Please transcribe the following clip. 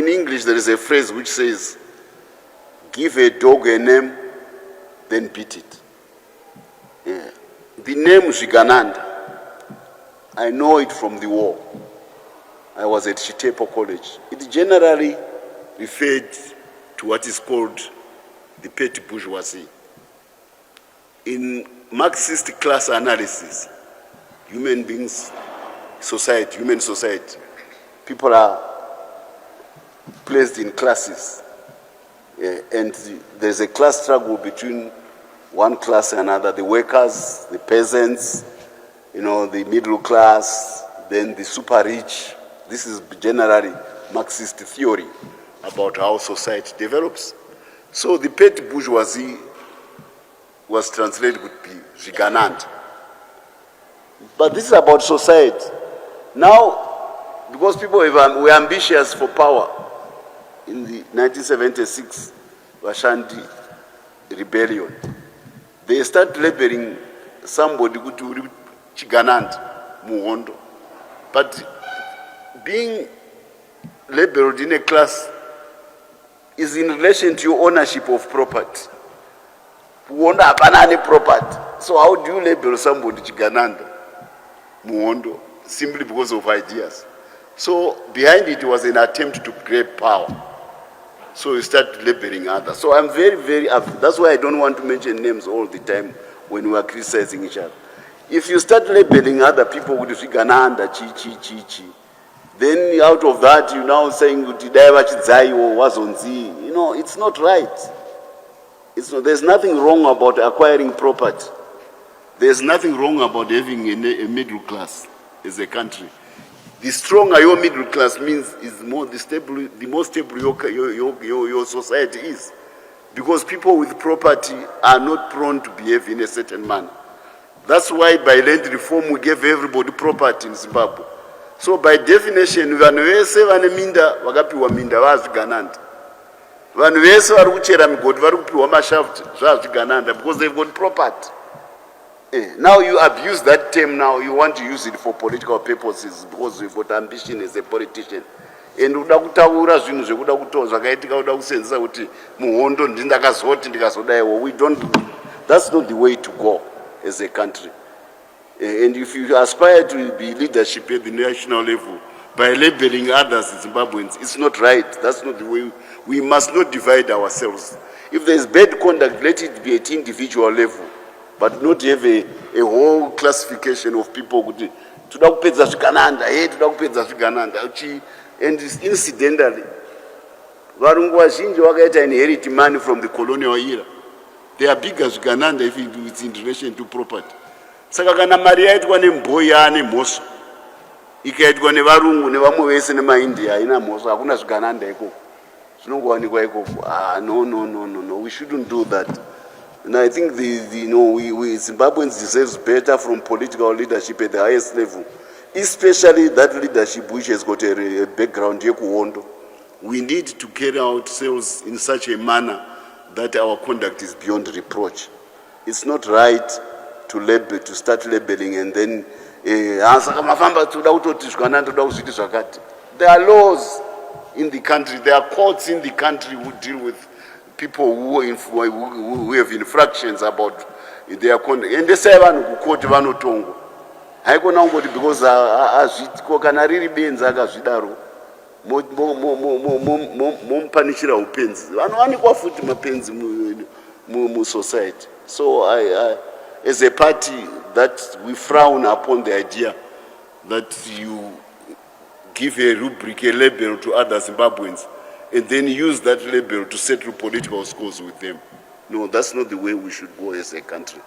in English there is a phrase which says, give a dog a name, then beat it. Yeah. The name Zvigananda, I know it from the war. I was at Chitepo College. It generally referred to what is called the petty bourgeoisie. In Marxist class analysis, human beings, society, human society, people are placed in classes. And there's a class struggle between one class and another, the workers, the peasants, the middle class, then the super rich. This is generally Marxist theory about how society develops. So the petty bourgeoisie was translated with Zvigananda. But this is about society. Now, because people were ambitious for power, in the 1976 Vashandi rebellion, they started labeling somebody to Chigananda, Muhondo. But being labeled in a class is in relation to your ownership of property. Muhondo abanani property. So how do you label somebody Chigananda, Muhondo, simply because of ideas? So behind it was an attempt to grab power. So you start labeling others. So I'm very, that's why I don't want to mention names all the time when we are criticizing each other. If you start labeling other people with Zvigananda, chi, then out of that you're now saying, it's not right. There's nothing wrong about acquiring property. There's nothing wrong about having a middle class as a country. The stronger your middle class means is the more stable your society is. Because people with property are not prone to behave in a certain manner. That's why by land reform we gave everybody property in Zimbabwe. So by definition, vanhu vese vane minda vakapiwa minda vaZvigananda. Vanhu vese vari kuchera migodhi vari kupiwa mashaft zvaZvigananda because they've got property. Now you abuse that term now, you want to use it for political purposes because you've got ambition as a politician. And uda kutaura zvinhu zvekuda zvakaitika uda kusenzesa kuti Muhondo ndakazoti ndikazodaiwo. That's not the way to go as a country. And if you aspire to be leadership at the national level by labeling others Zimbabweans, it's not right. That's not the way. We must not divide ourselves. If there is bad conduct, let it be at individual level, but not have a whole classification of people. Toda kupedza Zvigananda, toda kupedza Zvigananda. And incidentally, varungu vazhinji vakaita inherit money from the colonial era. They are bigger Zvigananda if it's in relation to property. Saka kana mari yaitwa nemboya nemhosva, ikaitwa nevarungu nevamwe vese nemaindia haina mhosva, hakuna Zvigananda ikoko. Zvinongowanikwa ikoko. No, we shouldn't do that. And I think we Zimbabweans deserve better from political leadership at the highest level, especially that leadership which has got a background yekuhondo. We need to carry ourselves in such a manner that our conduct is beyond reproach. It's not right to start labeling and then there are laws in the country, there are courts in the country who deal with people who have infractions about their conduct. And they say court vanotongo. Haikona ngoti because azvitiko kana riri benzi akazvidaro momupanishira upenzi. Vanowanikwa futi mapenzi mu society. So as a party that we frown upon the idea that you give a rubric, a label to other Zimbabweans, and then use that label to settle political scores with them. No, that's not the way we should go as a country.